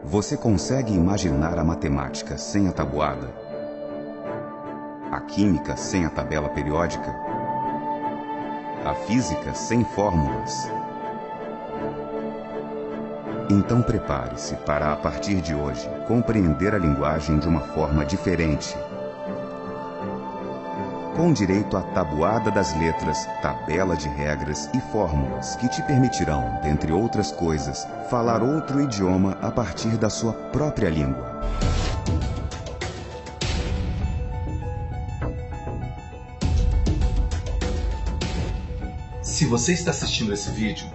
Você consegue imaginar a matemática sem a tabuada? A química sem a tabela periódica? A física sem fórmulas? Então prepare-se para, a partir de hoje, compreender a linguagem de uma forma diferente. Com direito à tabuada das letras, tabela de regras e fórmulas que te permitirão, dentre outras coisas, falar outro idioma a partir da sua própria língua. Se você está assistindo esse vídeo,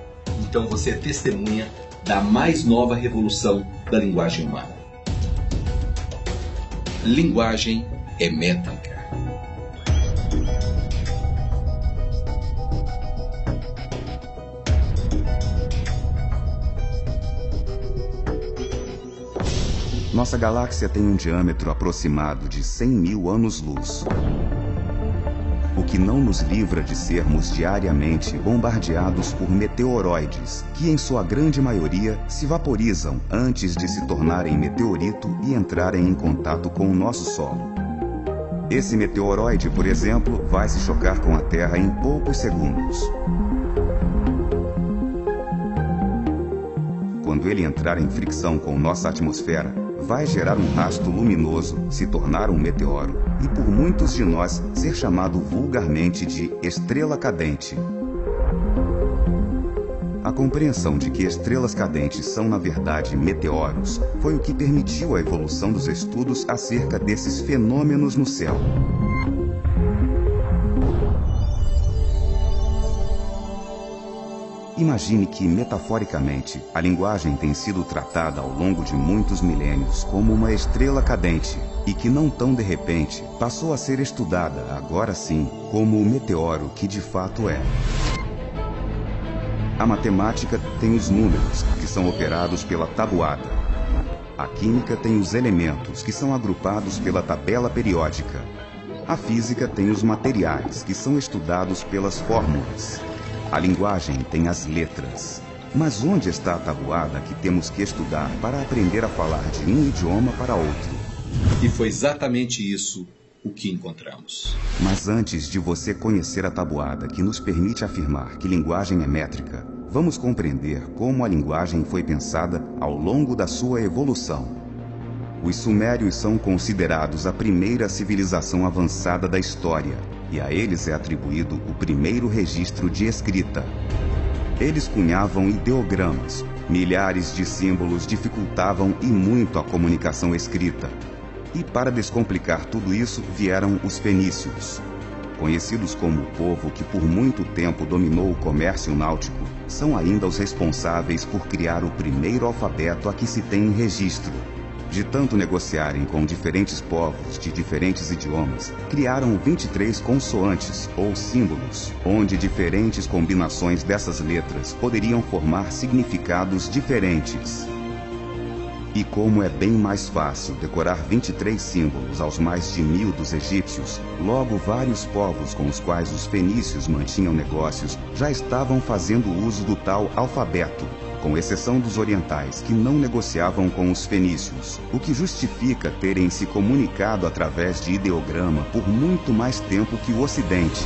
então você é testemunha da mais nova revolução da linguagem humana. Linguagem é métrica. Nossa galáxia tem um diâmetro aproximado de 100.000 anos-luz, o que não nos livra de sermos diariamente bombardeados por meteoroides, que em sua grande maioria se vaporizam antes de se tornarem meteorito e entrarem em contato com o nosso solo. Esse meteoroide, por exemplo, vai se chocar com a Terra em poucos segundos. Quando ele entrar em fricção com nossa atmosfera, vai gerar um rastro luminoso, se tornar um meteoro e por muitos de nós ser chamado vulgarmente de estrela cadente. A compreensão de que estrelas cadentes são na verdade meteoros foi o que permitiu a evolução dos estudos acerca desses fenômenos no céu. Imagine que, metaforicamente, a linguagem tem sido tratada ao longo de muitos milênios como uma estrela cadente e que, não tão de repente, passou a ser estudada, agora sim, como o meteoro que de fato é. A matemática tem os números, que são operados pela tabuada. A química tem os elementos, que são agrupados pela tabela periódica. A física tem os materiais, que são estudados pelas fórmulas. A linguagem tem as letras. Mas onde está a tabuada que temos que estudar para aprender a falar de um idioma para outro? E foi exatamente isso o que encontramos. Mas antes de você conhecer a tabuada que nos permite afirmar que linguagem é métrica, vamos compreender como a linguagem foi pensada ao longo da sua evolução. Os sumérios são considerados a primeira civilização avançada da história, e a eles é atribuído o primeiro registro de escrita. Eles cunhavam ideogramas, milhares de símbolos dificultavam e muito a comunicação escrita. E para descomplicar tudo isso vieram os fenícios. Conhecidos como o povo que por muito tempo dominou o comércio náutico, são ainda os responsáveis por criar o primeiro alfabeto a que se tem registro. De tanto negociarem com diferentes povos de diferentes idiomas, criaram 23 consoantes, ou símbolos, onde diferentes combinações dessas letras poderiam formar significados diferentes. E como é bem mais fácil decorar 23 símbolos aos mais de 1000 dos egípcios, logo vários povos com os quais os fenícios mantinham negócios já estavam fazendo uso do tal alfabeto, com exceção dos orientais, que não negociavam com os fenícios, o que justifica terem se comunicado através de ideograma por muito mais tempo que o Ocidente.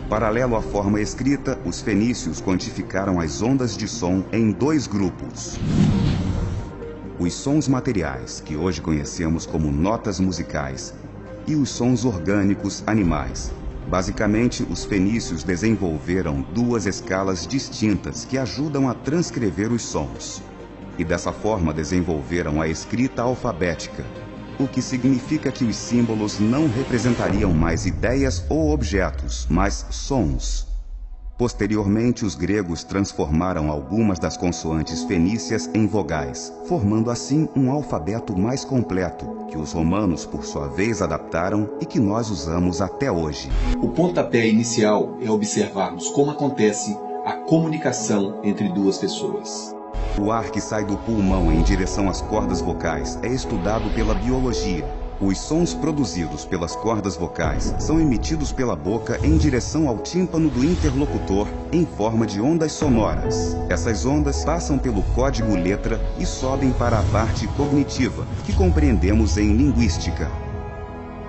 Paralelo à forma escrita, os fenícios quantificaram as ondas de som em dois grupos. Os sons materiais, que hoje conhecemos como notas musicais, e os sons orgânicos animais. Basicamente, os fenícios desenvolveram duas escalas distintas que ajudam a transcrever os sons. E dessa forma desenvolveram a escrita alfabética, o que significa que os símbolos não representariam mais ideias ou objetos, mas sons. Posteriormente, os gregos transformaram algumas das consoantes fenícias em vogais, formando assim um alfabeto mais completo, que os romanos, por sua vez, adaptaram e que nós usamos até hoje. O pontapé inicial é observarmos como acontece a comunicação entre duas pessoas. O ar que sai do pulmão em direção às cordas vocais é estudado pela biologia, Os sons produzidos pelas cordas vocais são emitidos pela boca em direção ao tímpano do interlocutor em forma de ondas sonoras. Essas ondas passam pelo código letra e sobem para a parte cognitiva, que compreendemos em linguística.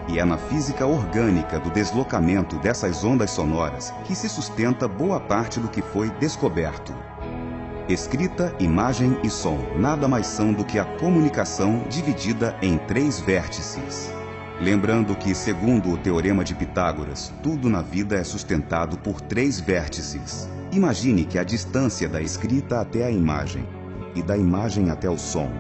E é na física orgânica do deslocamento dessas ondas sonoras que se sustenta boa parte do que foi descoberto. Escrita, imagem e som nada mais são do que a comunicação dividida em 3 vértices. Lembrando que, segundo o Teorema de Pitágoras, tudo na vida é sustentado por 3 vértices. Imagine que a distância da escrita até a imagem e da imagem até o som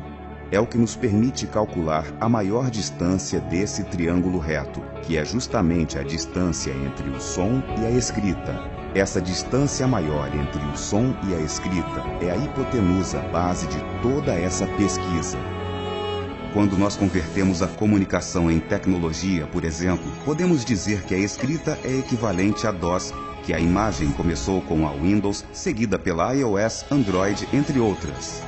é o que nos permite calcular a maior distância desse triângulo reto, que é justamente a distância entre o som e a escrita. Essa distância maior entre o som e a escrita é a hipotenusa base de toda essa pesquisa. Quando nós convertemos a comunicação em tecnologia, por exemplo, podemos dizer que a escrita é equivalente a DOS, que a imagem começou com a Windows, seguida pela iOS, Android, entre outras.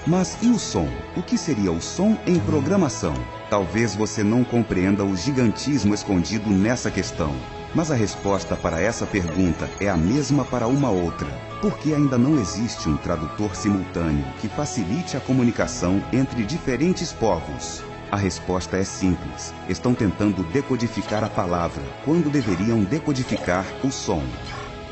Mas e o som? O que seria o som em programação? Talvez você não compreenda o gigantismo escondido nessa questão. Mas a resposta para essa pergunta é a mesma para uma outra. Porque ainda não existe um tradutor simultâneo que facilite a comunicação entre diferentes povos? A resposta é simples. Estão tentando decodificar a palavra, quando deveriam decodificar o som.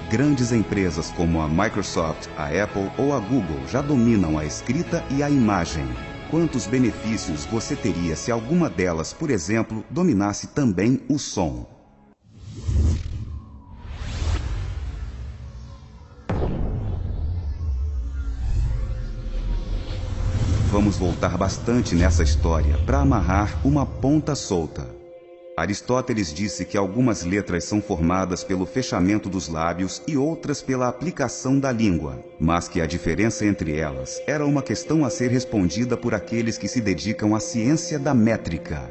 Grandes empresas como a Microsoft, a Apple ou a Google já dominam a escrita e a imagem. Quantos benefícios você teria se alguma delas, por exemplo, dominasse também o som? Vamos voltar bastante nessa história para amarrar uma ponta solta. Aristóteles disse que algumas letras são formadas pelo fechamento dos lábios e outras pela aplicação da língua, mas que a diferença entre elas era uma questão a ser respondida por aqueles que se dedicam à ciência da métrica.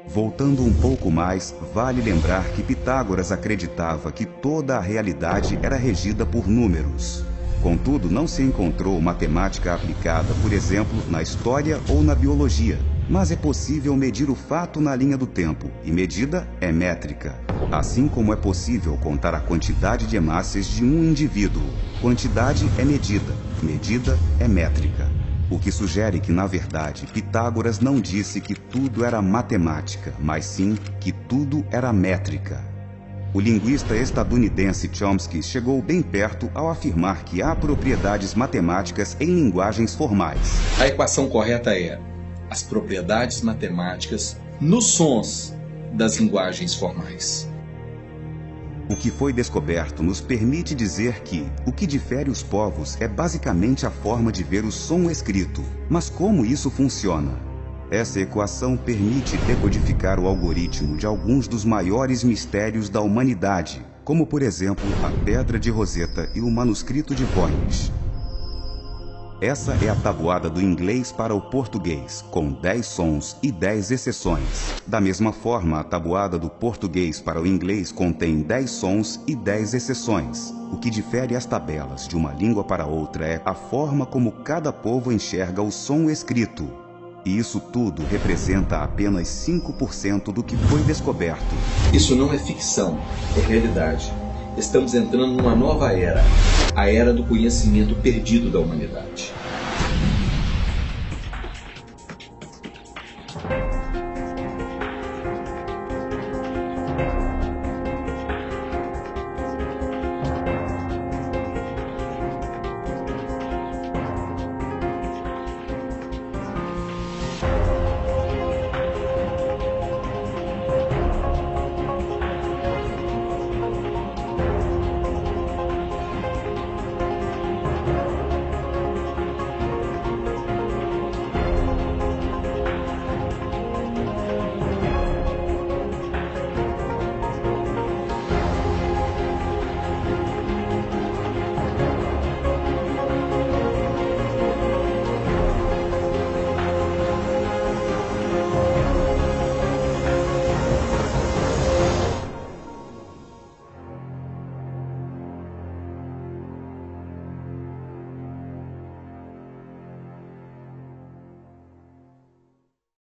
Voltando um pouco mais, vale lembrar que Pitágoras acreditava que toda a realidade era regida por números. Contudo, não se encontrou matemática aplicada, por exemplo, na história ou na biologia. Mas é possível medir o fato na linha do tempo, e medida é métrica. Assim como é possível contar a quantidade de hemácias de um indivíduo. Quantidade é medida, medida é métrica. O que sugere que, na verdade, Pitágoras não disse que tudo era matemática, mas sim que tudo era métrica. O linguista estadunidense Chomsky chegou bem perto ao afirmar que há propriedades matemáticas em linguagens formais. A equação correta é: as propriedades matemáticas nos sons das linguagens formais. O que foi descoberto nos permite dizer que o que difere os povos é basicamente a forma de ver o som escrito. Mas como isso funciona? Essa equação permite decodificar o algoritmo de alguns dos maiores mistérios da humanidade, como por exemplo a Pedra de Roseta e o manuscrito de Voynich. Essa é a tabuada do inglês para o português, com 10 sons e 10 exceções. Da mesma forma, a tabuada do português para o inglês contém 10 sons e 10 exceções. O que difere as tabelas de uma língua para outra é a forma como cada povo enxerga o som escrito. E isso tudo representa apenas 5% do que foi descoberto. Isso não é ficção, é realidade. Estamos entrando numa nova era, a era do conhecimento perdido da humanidade.